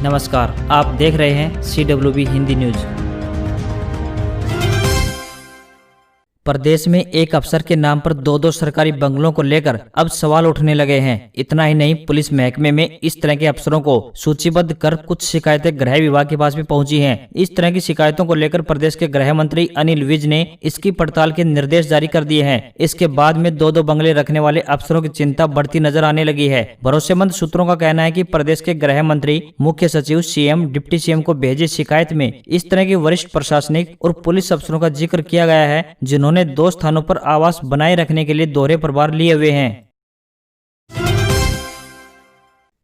नमस्कार, आप देख रहे हैं CWB हिंदी न्यूज। प्रदेश में एक अफसर के नाम पर दो सरकारी बंगलों को लेकर अब सवाल उठने लगे हैं। इतना ही नहीं, पुलिस महकमे में इस तरह के अफसरों को सूचीबद्ध कर कुछ शिकायतें गृह विभाग के पास भी पहुंची हैं। इस तरह की शिकायतों को लेकर प्रदेश के गृह मंत्री अनिल विज ने इसकी पड़ताल के निर्देश जारी कर दिए हैं। इसके बाद में दो बंगले रखने वाले अफसरों की चिंता बढ़ती नजर आने लगी है। भरोसेमंद सूत्रों का कहना है कि प्रदेश के गृह मंत्री, मुख्य सचिव, सीएम, डिप्टी सीएम को भेजी शिकायत में इस तरह के वरिष्ठ प्रशासनिक और पुलिस अफसरों का जिक्र किया गया है, जिन्होंने 2 स्थानों पर आवास बनाए रखने के लिए दोहरे प्रभार लिए हुए हैं।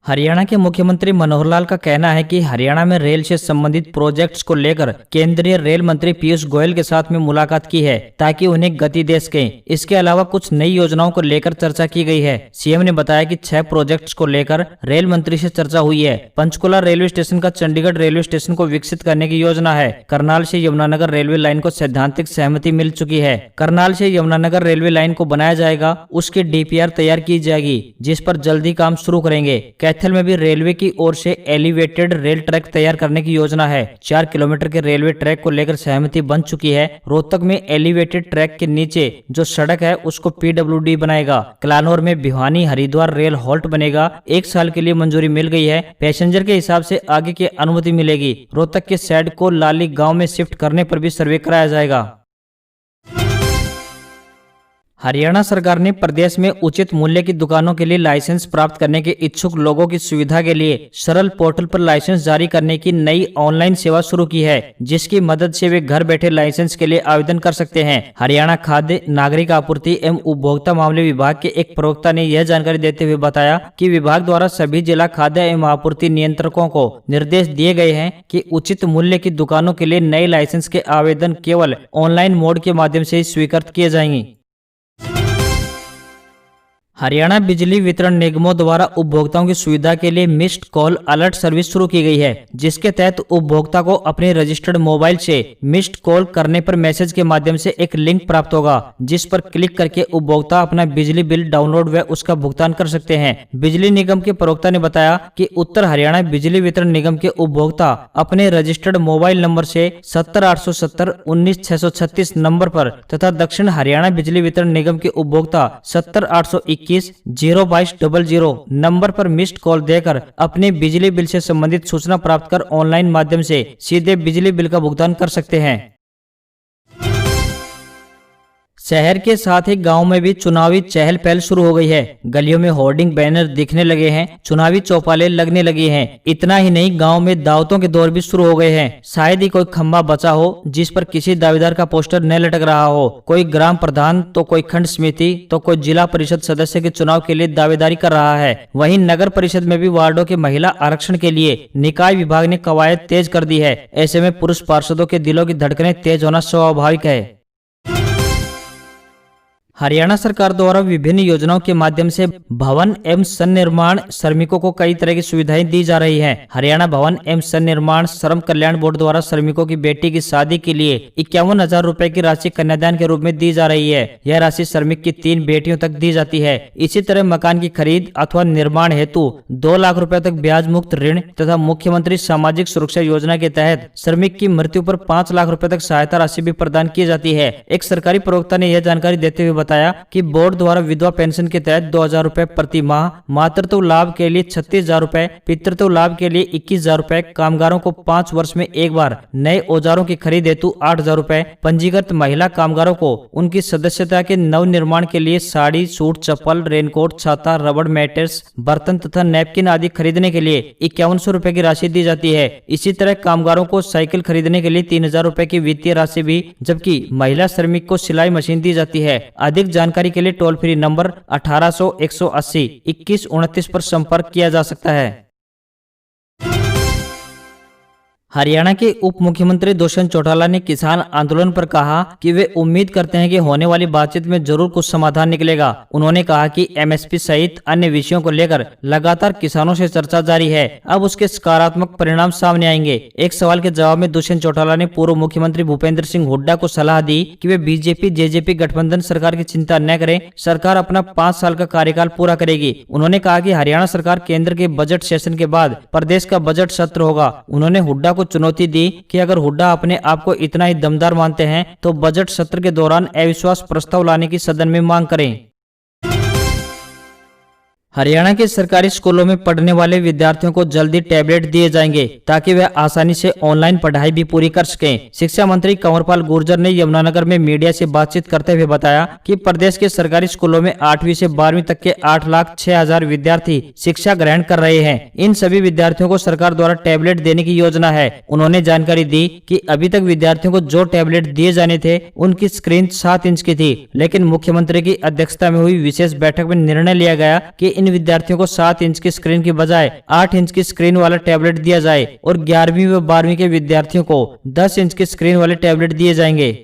हरियाणा के मुख्यमंत्री मनोहर लाल का कहना है कि हरियाणा में रेल से संबंधित प्रोजेक्ट्स को लेकर केंद्रीय रेल मंत्री पीयूष गोयल के साथ में मुलाकात की है, ताकि उन्हें गति दे सके। इसके अलावा कुछ नई योजनाओं को लेकर चर्चा की गई है। सीएम ने बताया कि 6 प्रोजेक्ट्स को लेकर रेल मंत्री से चर्चा हुई है। पंचकुला रेलवे स्टेशन का चंडीगढ़ रेलवे स्टेशन को विकसित करने की योजना है। करनाल से यमुनानगर रेलवे लाइन को सैद्धांतिक सहमति मिल चुकी है। करनाल से यमुनानगर रेलवे लाइन को बनाया जाएगा, उसकी DPR तैयार की जाएगी, जिस पर जल्दी काम शुरू करेंगे। कैथल में भी रेलवे की ओर से एलिवेटेड रेल ट्रैक तैयार करने की योजना है। 4 किलोमीटर के रेलवे ट्रैक को लेकर सहमति बन चुकी है। रोहतक में एलिवेटेड ट्रैक के नीचे जो सड़क है उसको PWD बनाएगा। कलानौर में भिवानी हरिद्वार रेल हॉल्ट बनेगा। 1 साल के लिए मंजूरी मिल गई है। पैसेंजर के हिसाब से आगे की अनुमति मिलेगी। रोहतक के सैड को लाली गांव में शिफ्ट करने पर भी सर्वे कराया जाएगा। हरियाणा सरकार ने प्रदेश में उचित मूल्य की दुकानों के लिए लाइसेंस प्राप्त करने के इच्छुक लोगों की सुविधा के लिए सरल पोर्टल पर लाइसेंस जारी करने की नई ऑनलाइन सेवा शुरू की है, जिसकी मदद से वे घर बैठे लाइसेंस के लिए आवेदन कर सकते हैं। हरियाणा खाद्य, नागरिक आपूर्ति एवं उपभोक्ता मामले विभाग के एक प्रवक्ता ने यह जानकारी देते हुए बताया कि विभाग द्वारा सभी जिला खाद्य एवं आपूर्ति नियंत्रकों को निर्देश दिए गए हैं कि उचित मूल्य की दुकानों के लिए नए लाइसेंस के आवेदन केवल ऑनलाइन मोड के माध्यम से ही स्वीकृत किए जाएंगे। हरियाणा बिजली वितरण निगमों द्वारा उपभोक्ताओं की सुविधा के लिए मिस्ड कॉल अलर्ट सर्विस शुरू की गई है, जिसके तहत उपभोक्ता को अपने रजिस्टर्ड मोबाइल से मिस्ड कॉल करने पर मैसेज के माध्यम से एक लिंक प्राप्त होगा, जिस पर क्लिक करके उपभोक्ता अपना बिजली बिल डाउनलोड व उसका भुगतान कर सकते हैं। बिजली निगम के प्रवक्ता ने बताया कि उत्तर हरियाणा बिजली वितरण निगम के उपभोक्ता अपने रजिस्टर्ड मोबाइल नंबर से 70 870 19 636 नंबर पर तथा दक्षिण हरियाणा बिजली वितरण निगम के उपभोक्ता 70 821 02200 नंबर पर मिस्ड कॉल देकर अपने बिजली बिल से संबंधित सूचना प्राप्त कर ऑनलाइन माध्यम से सीधे बिजली बिल का भुगतान कर सकते हैं। शहर के साथ ही गांव में भी चुनावी चहल पहल शुरू हो गई है। गलियों में होर्डिंग बैनर दिखने लगे हैं, चुनावी चौपालें लगने लगी हैं। इतना ही नहीं, गांव में दावतों के दौर भी शुरू हो गए हैं। शायद ही कोई खंबा बचा हो जिस पर किसी दावेदार का पोस्टर न लटक रहा हो। कोई ग्राम प्रधान तो कोई खंड समिति तो कोई जिला परिषद सदस्य के चुनाव के लिए दावेदारी कर रहा है। वहीं नगर परिषद में भी वार्डों के महिला आरक्षण के लिए निकाय विभाग ने कवायद तेज कर दी है। ऐसे में पुरुष पार्षदों के दिलों की धड़कनें तेज होना स्वाभाविक है। हरियाणा सरकार द्वारा विभिन्न योजनाओं के माध्यम से भवन एवं सन्निर्माण श्रमिकों को कई तरह की सुविधाएं दी जा रही हैं। हरियाणा भवन एवं सन्निर्माण श्रम कल्याण बोर्ड द्वारा श्रमिकों की बेटी की शादी के लिए 51,000 रुपए की राशि कन्यादान के रूप में दी जा रही है। यह राशि श्रमिक की 3 बेटियों तक दी जाती है। इसी तरह मकान की खरीद अथवा निर्माण हेतु 2 लाख रुपए तक ब्याज मुक्त ऋण तथा मुख्यमंत्री सामाजिक सुरक्षा योजना के तहत श्रमिक की मृत्यु पर 5 लाख रुपए तक सहायता राशि भी प्रदान की जाती है। एक सरकारी प्रवक्ता ने यह जानकारी देते हुए बताया कि बोर्ड द्वारा विधवा पेंशन के तहत 2,000 रुपए प्रति माह, मातृत्व लाभ के लिए 36,000 रुपए, पितृत्व लाभ के लिए 21,000 रुपए, कामगारों को 5 वर्ष में एक बार नए औजारों की खरीद हेतु 8,000 रुपए, पंजीकृत महिला कामगारों को उनकी सदस्यता के नव निर्माण के लिए साड़ी, सूट, चप्पल, रेनकोट, छाता, रबड़ मैट्रेस, बर्तन तथा नैपकिन आदि खरीदने के लिए 5100 रुपए की राशि दी जाती है। इसी तरह कामगारों को साइकिल खरीदने के लिए 3,000 रुपए की वित्तीय राशि भी, जबकि महिला श्रमिक को सिलाई मशीन दी जाती है। अधिक जानकारी के लिए टोल फ्री नंबर 1800 180 21 29 पर संपर्क किया जा सकता है। हरियाणा के उप मुख्यमंत्री दुष्यंत चौटाला ने किसान आंदोलन पर कहा कि वे उम्मीद करते हैं कि होने वाली बातचीत में जरूर कुछ समाधान निकलेगा। उन्होंने कहा कि एमएसपी सहित अन्य विषयों को लेकर लगातार किसानों से चर्चा जारी है, अब उसके सकारात्मक परिणाम सामने आएंगे। एक सवाल के जवाब में दुष्यंत चौटाला ने पूर्व मुख्यमंत्री भूपेंद्र सिंह हुड्डा को सलाह दी कि वे बीजेपी जेजेपी गठबंधन सरकार की चिंता न करें, सरकार अपना 5 साल का कार्यकाल पूरा करेगी। उन्होंने कहा कि हरियाणा सरकार केंद्र के बजट सेशन के बाद प्रदेश का बजट सत्र होगा। उन्होंने हुड्डा को चुनौती दी कि अगर हुड्डा अपने आप को इतना ही दमदार मानते हैं तो बजट सत्र के दौरान अविश्वास प्रस्ताव लाने की सदन में मांग करें। हरियाणा के सरकारी स्कूलों में पढ़ने वाले विद्यार्थियों को जल्दी टैबलेट दिए जाएंगे ताकि वे आसानी से ऑनलाइन पढ़ाई भी पूरी कर सकें। शिक्षा मंत्री कंवरपाल गुर्जर ने यमुनानगर में मीडिया से बातचीत करते हुए बताया कि प्रदेश के सरकारी स्कूलों में 8वीं से 12वीं तक के 8,06,000 विद्यार्थी शिक्षा ग्रहण कर रहे हैं। इन सभी विद्यार्थियों को सरकार द्वारा टैबलेट देने की योजना है। उन्होंने जानकारी दी कि अभी तक विद्यार्थियों को जो टैबलेट दिए जाने थे उनकी स्क्रीन 7 इंच की थी, लेकिन मुख्यमंत्री की अध्यक्षता में हुई विशेष बैठक में निर्णय लिया गया कि इन विद्यार्थियों को 7 इंच की स्क्रीन की बजाय 8 इंच की स्क्रीन वाला टैबलेट दिया जाए और 11वीं व 12वीं के विद्यार्थियों को 10 इंच की स्क्रीन वाले टैबलेट दिए जाएंगे।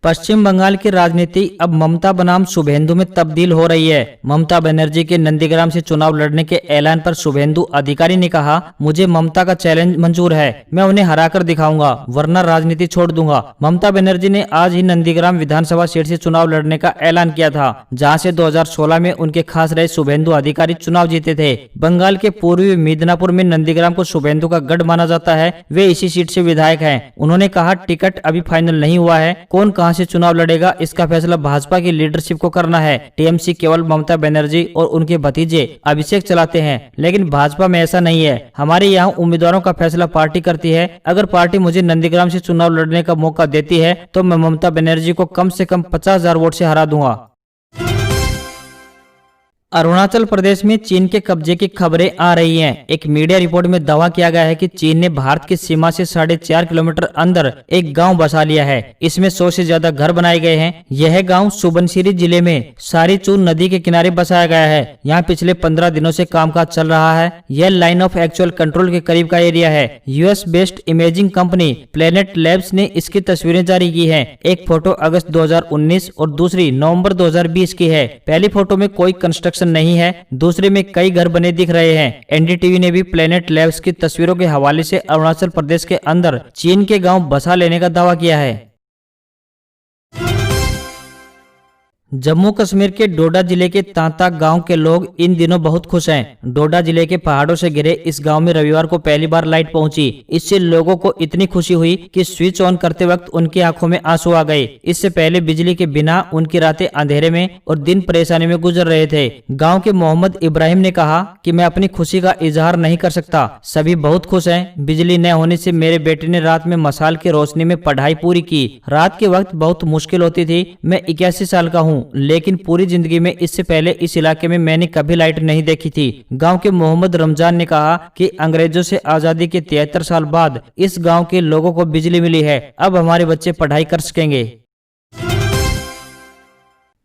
पश्चिम बंगाल की राजनीति अब ममता बनाम शुभेंदु में तब्दील हो रही है। ममता बनर्जी के नंदीग्राम से चुनाव लड़ने के ऐलान पर शुभेंदु अधिकारी ने कहा, मुझे ममता का चैलेंज मंजूर है, मैं उन्हें हराकर दिखाऊंगा वरना राजनीति छोड़ दूंगा। ममता बनर्जी ने आज ही नंदीग्राम विधानसभा सीट से चुनाव लड़ने का ऐलान किया था, जहाँ से 2016 में उनके खास रहे शुभेंदु अधिकारी चुनाव जीते थे। बंगाल के पूर्वी मिदनापुर में नंदीग्राम को शुभेंदु का गढ़ माना जाता है। वे इसी सीट से विधायक है। उन्होंने कहा, टिकट अभी फाइनल नहीं हुआ है, कौन कहां से चुनाव लड़ेगा इसका फैसला भाजपा की लीडरशिप को करना है। टीएमसी केवल ममता बनर्जी और उनके भतीजे अभिषेक चलाते हैं, लेकिन भाजपा में ऐसा नहीं है। हमारे यहाँ उम्मीदवारों का फैसला पार्टी करती है। अगर पार्टी मुझे नंदीग्राम से चुनाव लड़ने का मौका देती है तो मैं ममता बनर्जी को कम से कम 50,000 वोट से हरा दूंगा। अरुणाचल प्रदेश में चीन के कब्जे की खबरें आ रही हैं। एक मीडिया रिपोर्ट में दावा किया गया है कि चीन ने भारत की सीमा से 4.5 किलोमीटर अंदर एक गांव बसा लिया है। इसमें 100 से ज्यादा घर बनाए गए हैं। यह गांव सुबनसिरी जिले में सारीचू नदी के किनारे बसाया गया है। यहाँ पिछले 15 दिनों से कामकाज चल रहा है। यह लाइन ऑफ एक्चुअल कंट्रोल के करीब का एरिया है। US based imaging company planet labs ने इसकी तस्वीरें जारी की है। एक फोटो अगस्त 2019 और दूसरी नवंबर 2020 की है। पहली फोटो में कोई कंस्ट्रक्शन नहीं है, दूसरे में कई घर बने दिख रहे हैं। एनडीटीवी ने भी प्लेनेट लैब्स की तस्वीरों के हवाले से अरुणाचल प्रदेश के अंदर चीन के गांव बसा लेने का दावा किया है। जम्मू कश्मीर के डोडा जिले के तांता गांव के लोग इन दिनों बहुत खुश हैं। डोडा जिले के पहाड़ों से घिरे इस गांव में रविवार को पहली बार लाइट पहुंची। इससे लोगों को इतनी खुशी हुई कि स्विच ऑन करते वक्त उनकी आंखों में आंसू आ गए। इससे पहले बिजली के बिना उनकी रातें अंधेरे में और दिन परेशानी में गुजर रहे थे। गाँव के मोहम्मद इब्राहिम ने कहा कि मैं अपनी खुशी का इजहार नहीं कर सकता, सभी बहुत खुश हैं। बिजली न होने से मेरे बेटे ने रात में मशाल की रोशनी में पढ़ाई पूरी की। रात के वक्त बहुत मुश्किल होती थी। मैं 81 साल का हूँ, लेकिन पूरी जिंदगी में इससे पहले इस इलाके में मैंने कभी लाइट नहीं देखी थी। गांव के मोहम्मद रमजान ने कहा कि अंग्रेजों से आजादी के 73 साल बाद इस गांव के लोगों को बिजली मिली है। अब हमारे बच्चे पढ़ाई कर सकेंगे।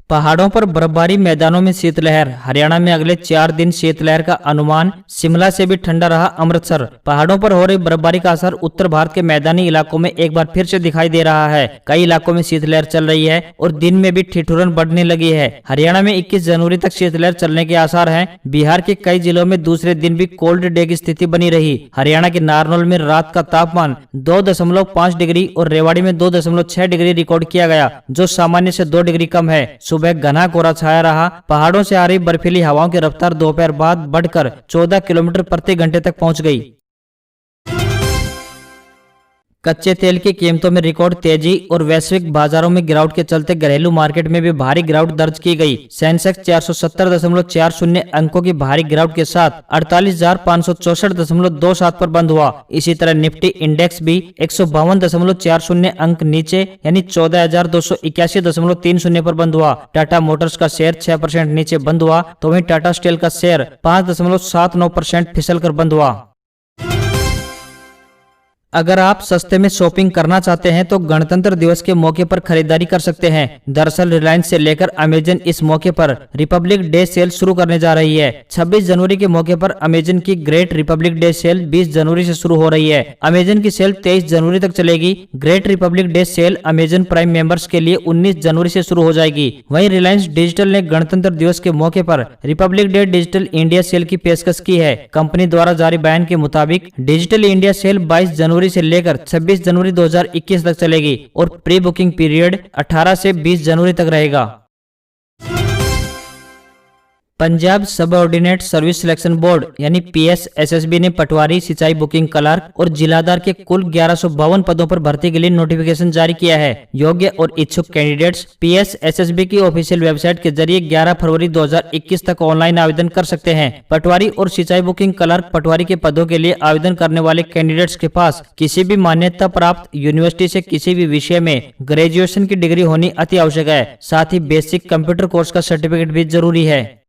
पहाड़ों पर बर्फबारी, मैदानों में शीतलहर। हरियाणा में अगले 4 दिन शीतलहर का अनुमान। शिमला से भी ठंडा रहा अमृतसर। पहाड़ों पर हो रही बर्फबारी का असर उत्तर भारत के मैदानी इलाकों में एक बार फिर से दिखाई दे रहा है। कई इलाकों में शीतलहर चल रही है और दिन में भी ठिठुरन बढ़ने लगी है। हरियाणा में 21 जनवरी तक शीतलहर चलने के आसार हैं। बिहार के कई जिलों में दूसरे दिन भी कोल्ड डे की स्थिति बनी रही। हरियाणा के नारनौल में रात का तापमान 2.5 डिग्री और रेवाड़ी में 2.6 डिग्री रिकॉर्ड किया गया, जो सामान्य से 2 डिग्री कम है। सुबह घना कोहरा छाया रहा। पहाड़ों से आ रही बर्फीली हवाओं की रफ्तार दोपहर बाद बढ़कर 14 किलोमीटर प्रति घंटे तक पहुंच गई। कच्चे तेल की कीमतों में रिकॉर्ड तेजी और वैश्विक बाजारों में गिरावट के चलते घरेलू मार्केट में भी भारी गिरावट दर्ज की गई। सेंसेक्स 470.40 अंकों की भारी गिरावट के साथ 48,564.27 पर बंद हुआ। इसी तरह निफ्टी इंडेक्स भी 152.40 अंक नीचे यानी 14,281.30 पर बंद हुआ। टाटा मोटर्स का शेयर 6% नीचे बंद हुआ, तो वहीं टाटा स्टील का शेयर 5.79% फिसल कर बंद हुआ। अगर आप सस्ते में शॉपिंग करना चाहते हैं तो गणतंत्र दिवस के मौके पर खरीदारी कर सकते हैं। दरअसल रिलायंस से लेकर अमेजन इस मौके पर रिपब्लिक डे सेल शुरू करने जा रही है। 26 जनवरी के मौके पर अमेजन की ग्रेट रिपब्लिक डे सेल 20 जनवरी से शुरू हो रही है। अमेजन की सेल 23 जनवरी तक चलेगी। Great Republic Day sale Amazon Prime members के लिए 19 जनवरी से शुरू हो जाएगी। वहीं रिलायंस डिजिटल ने गणतंत्र दिवस के मौके पर Republic Day Digital India sale की पेशकश की है। कंपनी द्वारा जारी बयान के मुताबिक डिजिटल इंडिया सेल 22 जनवरी से लेकर 26 जनवरी 2021 तक चलेगी और प्री बुकिंग पीरियड 18 से 20 जनवरी तक रहेगा। पंजाब सब ऑर्डिनेट सर्विस सिलेक्शन बोर्ड यानी PSSSB ने पटवारी, सिंचाई बुकिंग क्लर्क और जिलादार के कुल 1152 पदों पर भर्ती के लिए नोटिफिकेशन जारी किया है। योग्य और इच्छुक कैंडिडेट्स PSSSB की ऑफिशियल वेबसाइट के जरिए 11 फरवरी 2021 तक ऑनलाइन आवेदन कर सकते हैं। पटवारी और सिंचाई बुकिंग क्लर्क पटवारी के पदों के लिए आवेदन करने वाले कैंडिडेट्स के पास किसी भी मान्यता प्राप्त यूनिवर्सिटी से किसी भी विषय में ग्रेजुएशन की डिग्री होनी अति आवश्यक है। साथ ही बेसिक कंप्यूटर कोर्स का सर्टिफिकेट भी जरूरी है।